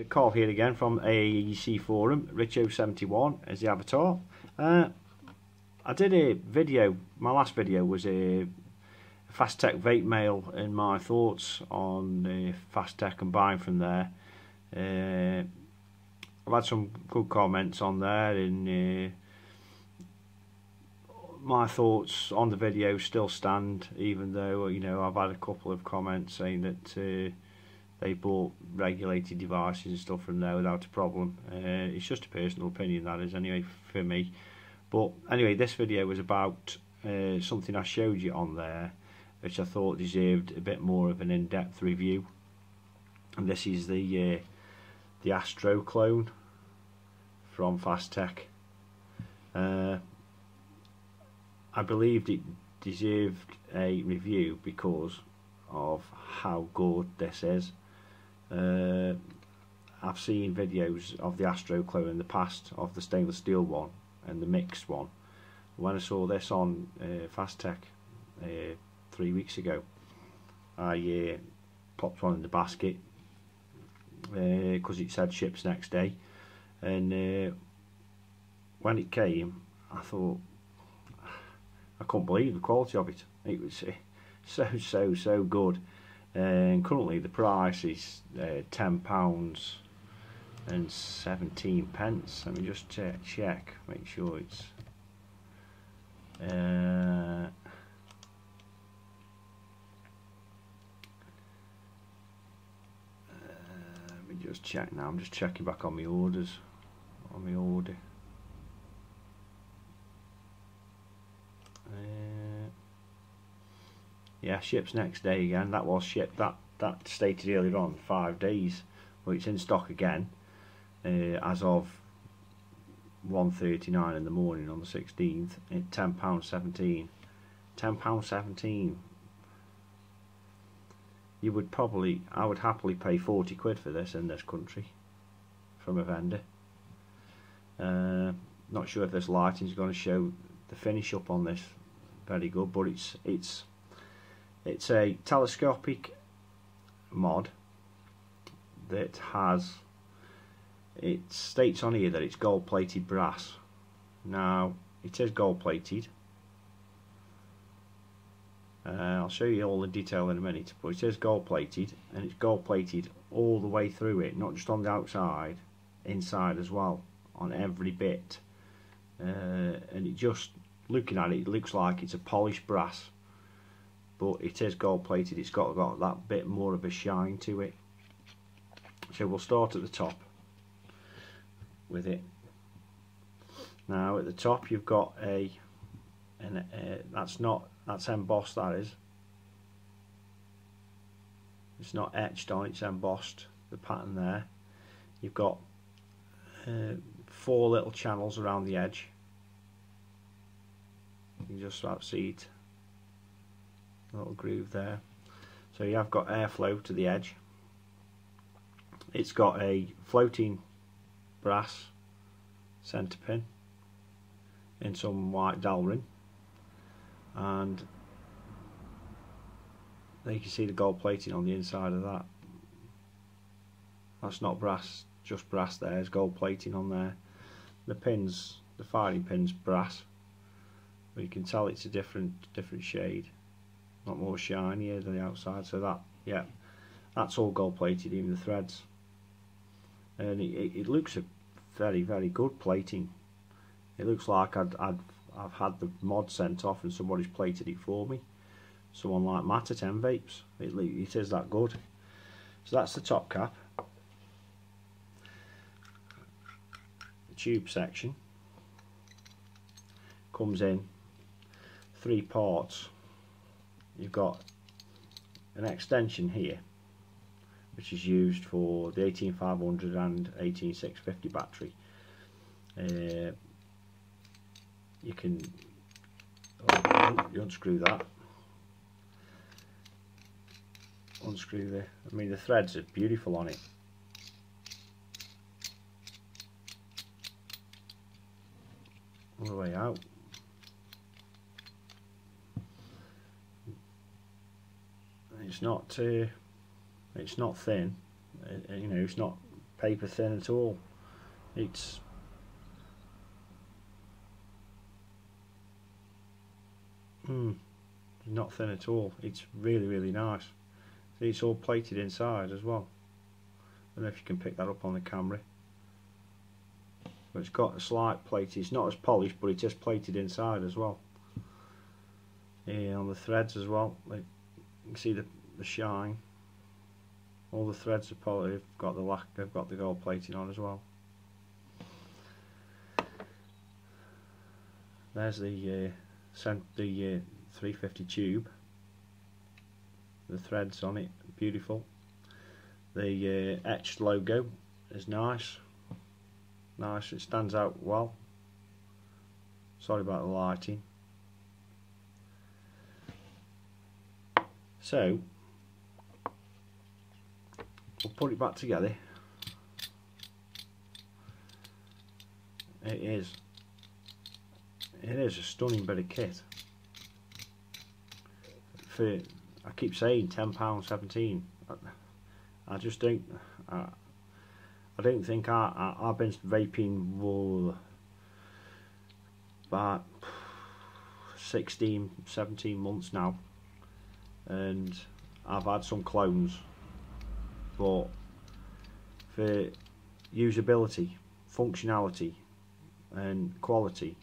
Carl here again from AEC forum. Richo71 is the avatar. I did a video, my last video was a Fastech vape mail and my thoughts on Fastech and buying from there. I've had some good comments on there, and my thoughts on the video still stand, even though I've had a couple of comments saying that they bought regulated devices and stuff from there without a problem. It's just a personal opinion, that is, anyway, for me. But anyway, this video was about something I showed you on there, which I thought deserved a bit more of an in-depth review. And this is the Astro Clone from Fastech. I believed it deserved a review because of how good this is. I've seen videos of the Astro Clone in the past, of the stainless steel one and the mixed one. When I saw this on Fastech 3 weeks ago, I popped one in the basket because it said ships next day, and when it came, I thought, I couldn't believe the quality of it. It was so good. And currently the price is £10 and 17 pence. Let me just check, make sure it's let me just check now. I'm just checking back on my orders, on my order. Yeah, ships next day again. That was shipped, that stated earlier on 5 days, but it's in stock again as of 1:39 in the morning on the 16th at £10.17. £10.17. You would probably, I would happily pay 40 quid for this in this country from a vendor. Not sure if this lighting is going to show the finish up on this very good, but it's a telescopic mod that has, it states on here that it's gold plated brass. Now it is gold plated. I'll show you all the detail in a minute, but it is gold plated, and it's gold plated all the way through it, not just on the outside, inside as well, on every bit. And it just, looking at it, it looks like it's a polished brass, but it is gold plated. It's got that bit more of a shine to it. So we'll start at the top with it. Now at the top you've got that's embossed, that is. It's not etched on, it's embossed, the pattern there. You've got 4 little channels around the edge. You can just about see it, a little groove there. So you have got airflow to the edge. It's got a floating brass centre pin in some white dowel ring, and there you can see the gold plating on the inside of that. That's not brass, just brass. There's gold plating on there. The pins, the firing pins, brass, but you can tell it's a different shade, a lot more shinier than the outside. So that, yeah, that's all gold plated, even the threads, and it looks a very good plating. It looks like I've had the mod sent off and somebody's plated it for me. Someone like Matt at M Vapes. It is that good. So that's the top cap. The tube section comes in 3 parts. You've got an extension here, which is used for the 18500 and 18650 battery. You can you unscrew that, unscrew the, I mean the threads are beautiful on it. All the way out. It's not thin, it's not paper thin at all. It's not thin at all. It's really nice. See, it's all plated inside as well. I don't know if you can pick that up on the camera, but it's got a slight plate. It's not as polished, but it's just plated inside as well. Yeah, on the threads as well, you can see the shine. All the threads are polished. They've got the gold plating on as well. There's the 350 tube. The threads on it, beautiful. The etched logo is nice. Nice, it stands out well. Sorry about the lighting. So we'll put it back together. It is a stunning bit of kit. I keep saying £10, £17. I just don't. I don't think I've been vaping about 16, 17 months now, and I've had some clones, but for usability, functionality, and quality,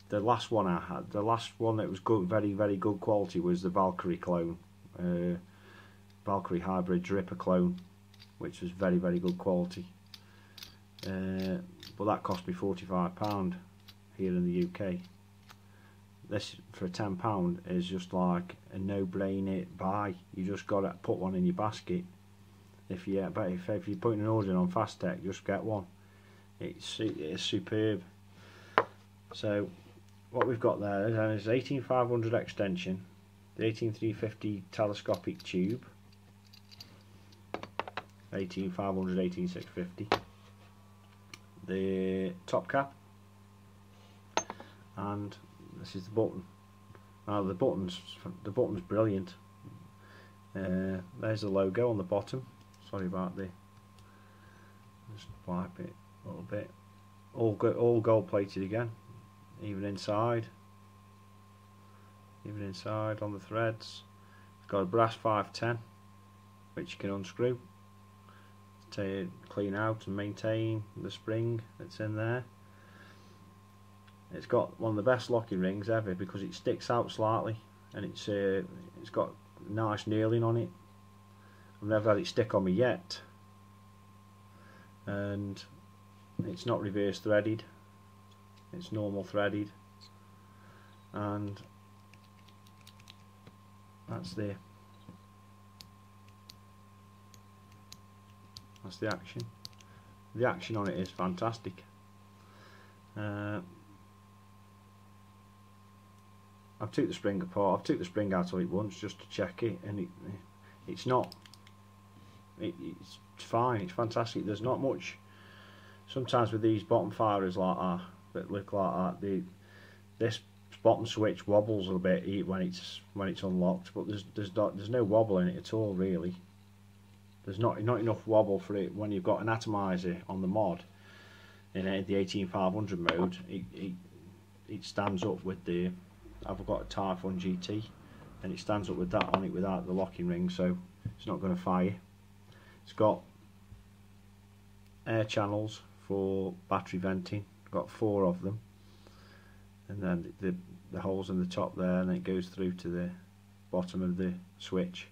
the last one I had, the last one that was good, very good quality, was the Valkyrie clone, Valkyrie hybrid dripper clone, which was very good quality. But that cost me £45 here in the UK. This for £10 is just like a no-brainer buy. You just got to put one in your basket. If you're putting an order on Fast Tech, just get one. It's superb. So what we've got there is 18500 extension, the 18350 telescopic tube, 18500, 18650, the top cap, and this is the button. Now the button's brilliant. There's the logo on the bottom. Sorry about the. Just wipe it a little bit. All gold plated again. Even inside on the threads. It's got a brass 510, which you can unscrew to clean out and maintain the spring that's in there. It's got one of the best locking rings ever because it sticks out slightly, and it's got nice nailing on it. I've never had it stick on me yet, and it's not reverse threaded. It's normal threaded, and that's the action. The action on it is fantastic. I've took the spring apart. I've took the spring out of it once just to check it, and it's fine. It's fantastic. There's not much. Sometimes with these bottom firers like that look like that, this bottom switch wobbles a bit when it's unlocked, but there's no wobble in it at all really. There's not enough wobble for it when you've got an atomizer on the mod in the 18500 mode. It stands up with the. I've got a Typhoon GT, and it stands up with that on it without the locking ring, so it's not going to fire. It's got air channels for battery venting. Got 4 of them, and then the holes in the top there, and then it goes through to the bottom of the switch,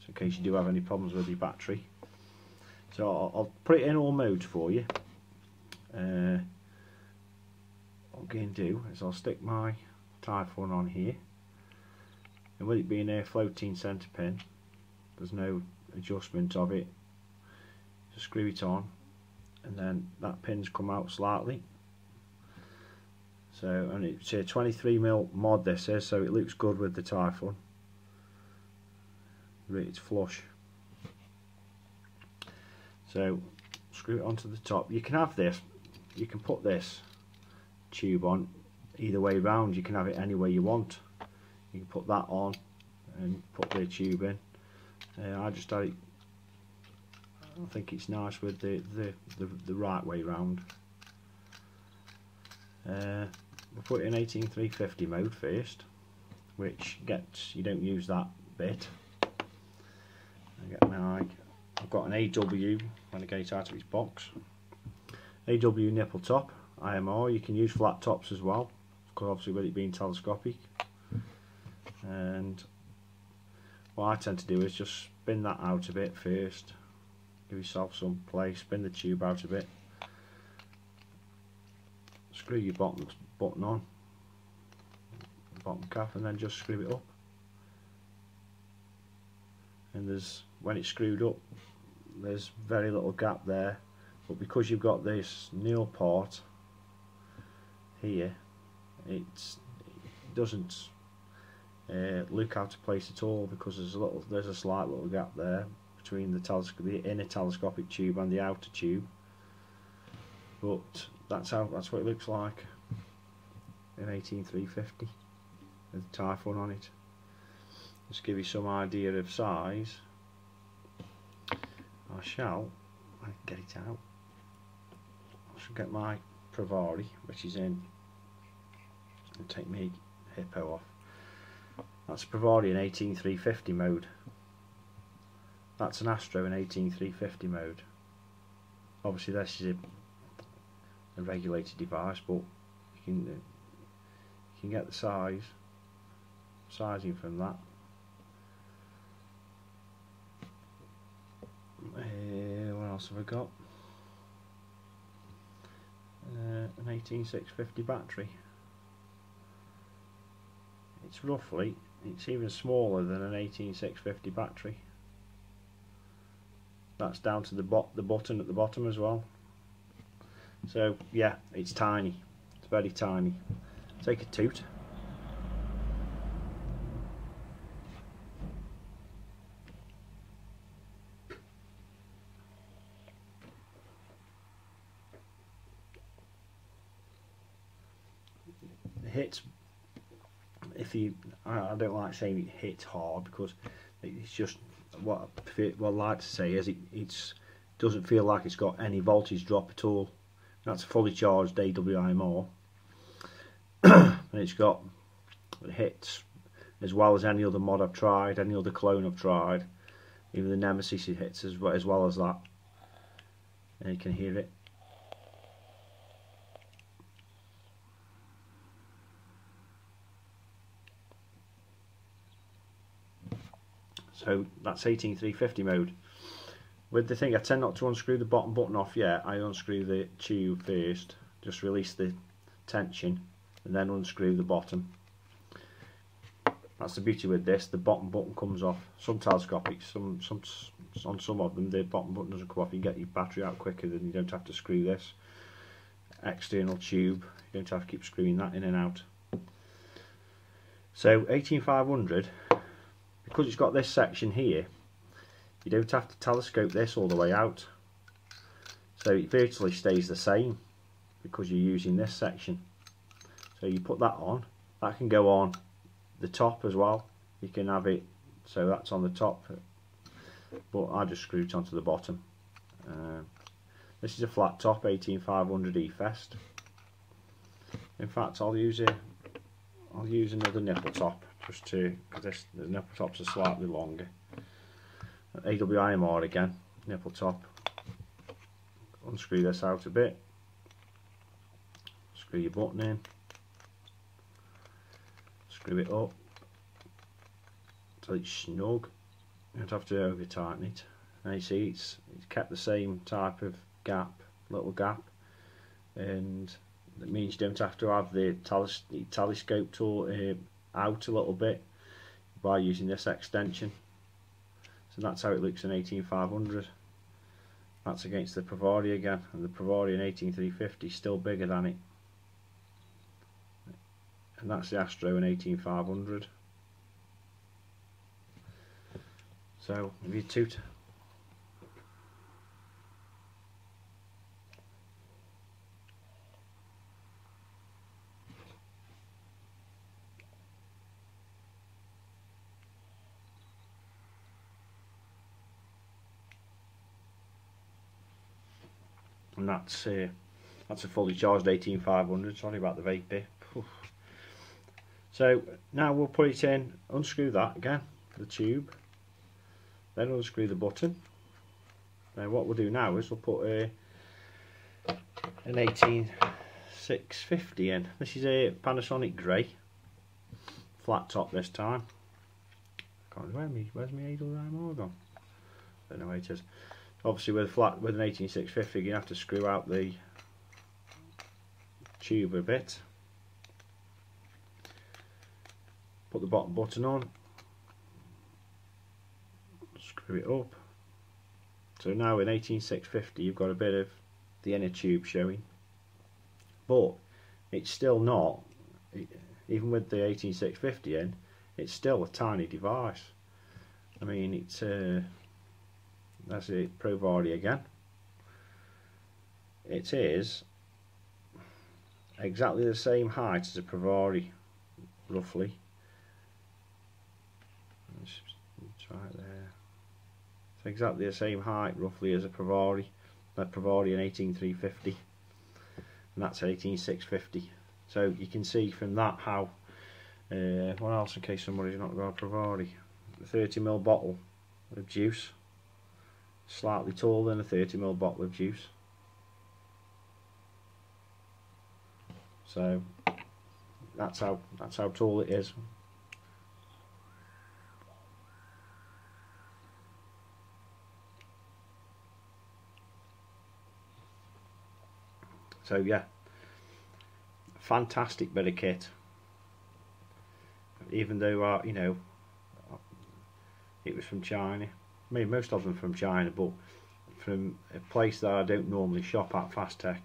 so in case you do have any problems with your battery. So I'll put it in all modes for you. What I'm going to do is I'll stick my Typhoon on here, and with it being a floating centre pin, there's no adjustment of it. Just screw it on, and then that pin's come out slightly. So, and it's a 23mm mod this is, so it looks good with the Typhoon. It's flush. So screw it onto the top. You can have this, you can put this tube on either way round. You can have it any way you want. You can put that on and put the tube in. I just had it I think it's nice with the right way round. We'll put it in 18350 mode first, which gets, you don't use that bit. I've got an AW when I get it out of its box. AW nipple top, IMR. You can use flat tops as well, because obviously with it being telescopic. And what I tend to do is just spin that out a bit first. Give yourself some play, spin the tube out a bit. Screw your bottom button on, bottom cap, and then just screw it up. And when it's screwed up, there's very little gap there, but because you've got this nil part here, it doesn't look out of place at all, because there's a slight little gap there between the inner telescopic tube and the outer tube. But that's what it looks like in 18350 with the Typhoon on it. Just give you some idea of size. I can get it out. I shall get my Pravari, which is in, and take my hippo off. That's Pravari in 18350 mode. That's an Astro in 18350 mode. Obviously this is a regulated device, but you can get the sizing from that. What else have I got? An 18650 battery. It's even smaller than an 18650 battery. That's down to the button at the bottom as well. So yeah, it's tiny. It's very tiny. Take a toot. It hits. I don't like saying it hits hard, because it's just what I like to say is it doesn't feel like it's got any voltage drop at all. That's a fully charged AWIMR, and it hits as well as any other mod I've tried, any other clone I've tried. Even the Nemesis, it hits as well as that, and you can hear it. So that's 18350 mode. With the thing, I tend not to unscrew the bottom button off yet. I unscrew the tube first, just release the tension, and then unscrew the bottom. That's the beauty with this. The bottom button comes off. Some telescopics, on some of them, the bottom button doesn't come off. You get your battery out quicker, than you don't have to screw this external tube. You don't have to keep screwing that in and out. So 18500, because it's got this section here, you don't have to telescope this all the way out, so it virtually stays the same because you're using this section. So you put that on, that can go on the top as well. You can have it so that's on the top, but I just screw it onto the bottom. This is a flat top 18500 E-Fest. In fact, I'll use another nipple top, just because the nipple tops are slightly longer. AWIMR again, nipple top. Unscrew this out a bit. Screw your button in. Screw it up until it's snug. You don't have to over tighten it. And you see it's kept the same type of little gap, and that means you don't have to have the telescope tool out a little bit by using this extension. So that's how it looks in 18500. That's against the Pravari again, and the Pravari in 18350 is still bigger than it. And that's the Astro in 18500. So if you toot. and that's a fully charged 18500. Sorry about the vape. So now we'll put it in, unscrew that again, the tube, then unscrew the button. Now what we'll do now is we'll put an 18650 in. This is a Panasonic grey, flat top this time. Where's my Edelweim all gone? I don't know where it is. Obviously with an 18650 you have to screw out the tube a bit. Put the bottom button on, screw it up. So now in 18650 you've got a bit of the inner tube showing, but it's still not, even with the 18650 in, it's still a tiny device. I mean, it's that's it, Pro Vardy again. It is exactly the same height as a Pro Vardy, roughly. It's right there. It's exactly the same height, roughly, as a Pro Vardy. That Pro Vardy in 18350, and that's 18650. So you can see from that how. What else, in case somebody's not got a Pro Vardy? A 30ml bottle of juice, slightly taller than a 30ml bottle of juice. So that's how tall it is. So yeah, fantastic bit of kit. Even though you know, it was from China. I mean, most of them from China, but from a place that I don't normally shop at, Fast Tech.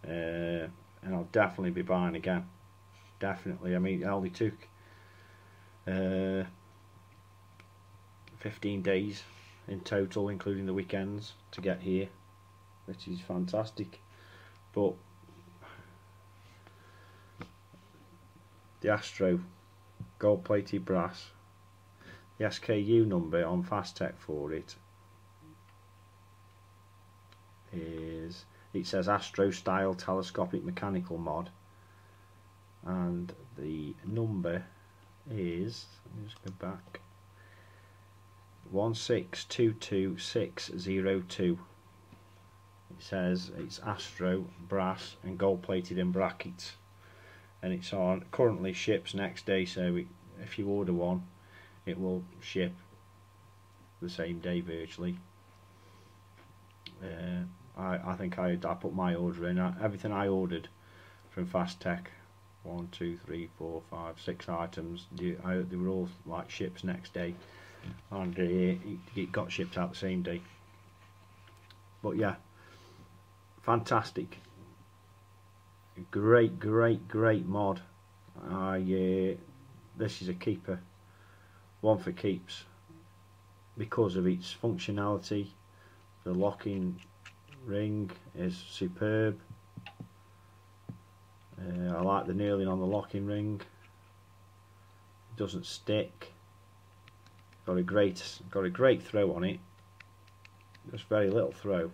And I'll definitely be buying again. Definitely. I mean, it only took 15 days in total, including the weekends, to get here, which is fantastic. But the Astro gold plated brass, the SKU number on Fast Tech for it is, it says Astro style telescopic mechanical mod, and the number is, let me just go back, 1622602. It says it's Astro brass and gold plated in brackets, and it's on, currently ships next day, so if you order one it will ship the same day virtually. I think I put my order in. Everything I ordered from Fast Tech, 1, 2, 3, 4, 5, 6 items, they were all like ships next day, and it got shipped out the same day. But yeah, fantastic, great mod. This is a keeper, one for keeps, because of its functionality. The locking ring is superb. I like the knurling on the locking ring. It doesn't stick. Got a great throw on it. Just very little throw.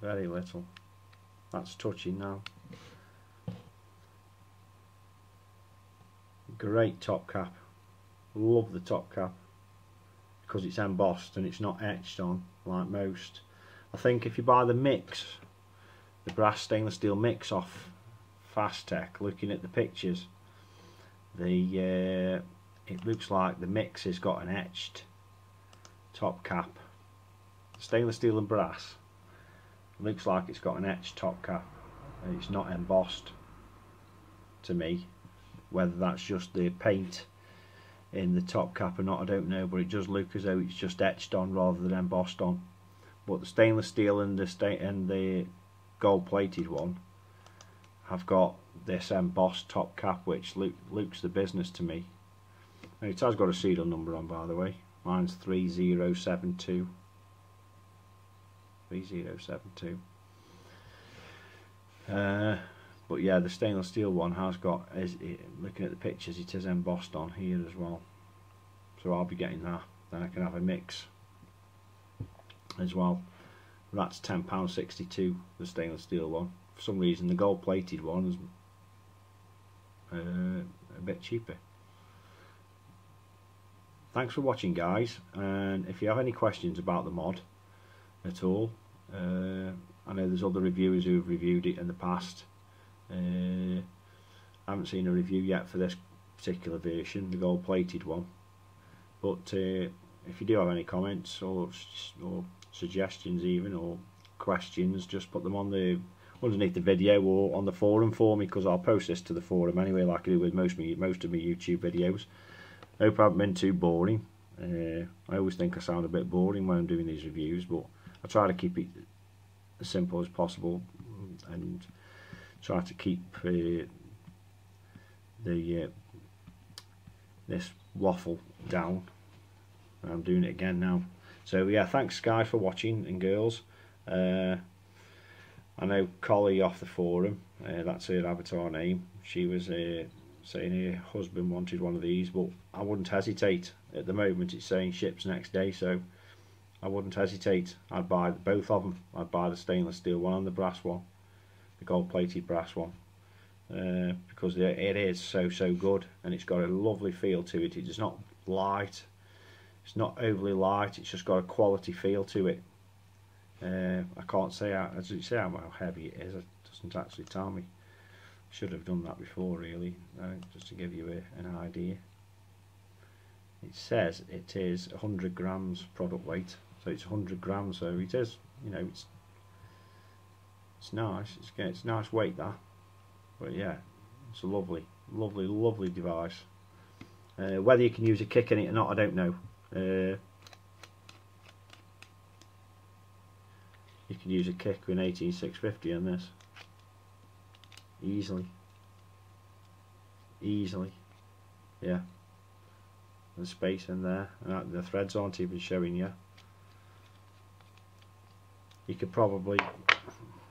Very little. That's touching now. Great top cap. Love the top cap because it's embossed and it's not etched on like most. I think if you buy the mix, the brass stainless steel mix off Fast Tech, looking at the pictures, it looks like the mix has got an etched top cap. Stainless steel and brass looks like it's got an etched top cap, and it's not embossed to me. Whether that's just the paint in the top cap or not, I don't know, but it does look as though it's just etched on rather than embossed on. But the stainless steel and the gold plated one have got this embossed top cap, which looks the business to me. And it has got a serial number on, by the way. Mine's 3072. 3072. But yeah, the stainless steel one has got, looking at the pictures, it is embossed on here as well. So I'll be getting that. Then I can have a mix as well. That's £10.62, the stainless steel one. For some reason the gold plated one is a bit cheaper. Thanks for watching, guys, and if you have any questions about the mod at all, I know there's other reviewers who have reviewed it in the past. I haven't seen a review yet for this particular version, the gold plated one, but if you do have any comments or suggestions even, or questions, just put them on underneath the video or on the forum for me, because I'll post this to the forum anyway, like I do with most of my YouTube videos. I hope I haven't been too boring. I always think I sound a bit boring when I'm doing these reviews, but I try to keep it as simple as possible and try to keep this waffle down. I'm doing it again now. So yeah, thanks guys for watching, and girls. I know Collie off the forum, that's her avatar name, she was saying her husband wanted one of these, but I wouldn't hesitate. At the moment it's saying ships next day, so I wouldn't hesitate. I'd buy both of them. I'd buy the stainless steel one and the brass one, the gold plated brass one, because it is so good, and it's got a lovely feel to it. It's not light, it's not overly light, it's just got a quality feel to it. I can't say how heavy it is, it doesn't actually tell me. Should have done that before really, just to give you an idea. It says it is 100 grams product weight, so it's 100 grams, so it is, you know, it's nice, it's nice weight that, but yeah, it's a lovely device. Whether you can use a kick in it or not, I don't know. You can use a kick with an 18650 on this easily, yeah. There's space in there, and the threads aren't even showing yet. You could probably,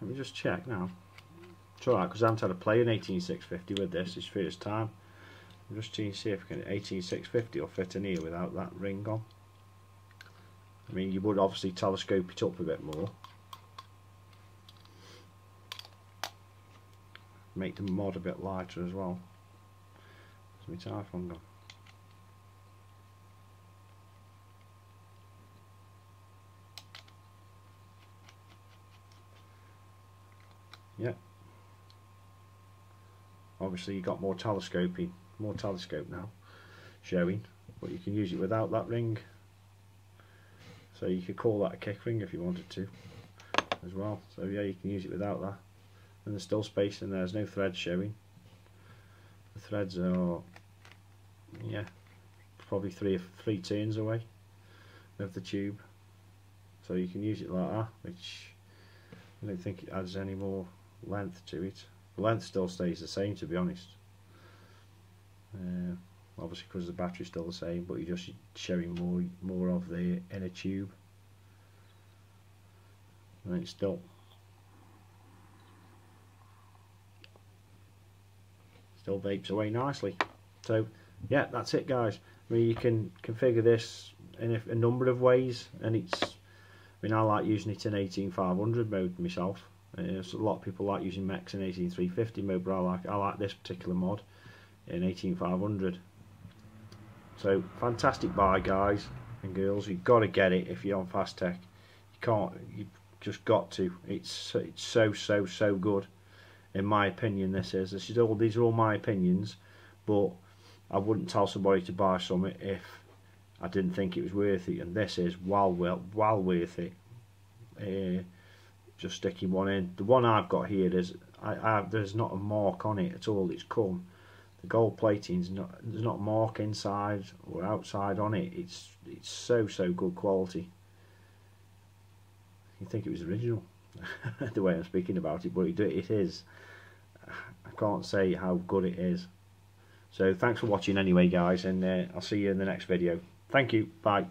let me just check now. It's alright, because I haven't had to play an 18650 with this. It's first time. I'm just trying to see if 18650 will fit in here without that ring on. I mean, you would obviously telescope it up a bit more, make the mod a bit lighter as well. Where's my telephone gone? Yeah. Obviously you got more telescope now showing, but you can use it without that ring. So you could call that a kick ring if you wanted to as well. So yeah, you can use it without that. And there's still space in there, there's no threads showing. The threads are, yeah, probably three turns away of the tube. So you can use it like that, which I don't think it adds any more length to it. The length still stays the same, to be honest. Obviously because the battery's still the same, but you're just showing more of the inner tube. And it's still vapes away nicely. So yeah, that's it guys. I mean, you can configure this in a number of ways, and it's, I mean, I like using it in 18500 mode myself. So a lot of people like using mechs in 18350 mode, but I like this particular mod in 18500. So fantastic buy guys and girls. You've got to get it if you're on Fast Tech. You've just got to. It's so good. In my opinion, these are all my opinions, but I wouldn't tell somebody to buy something if I didn't think it was worth it, and this is well worth it. Just sticking one in. The one I've got here is there's not a mark on it at all. It's come. The gold plating's there's not a mark inside or outside on it. It's so good quality. You think it was original the way I'm speaking about it, but it is. I can't say how good it is. So thanks for watching anyway guys, and I'll see you in the next video. Thank you, bye.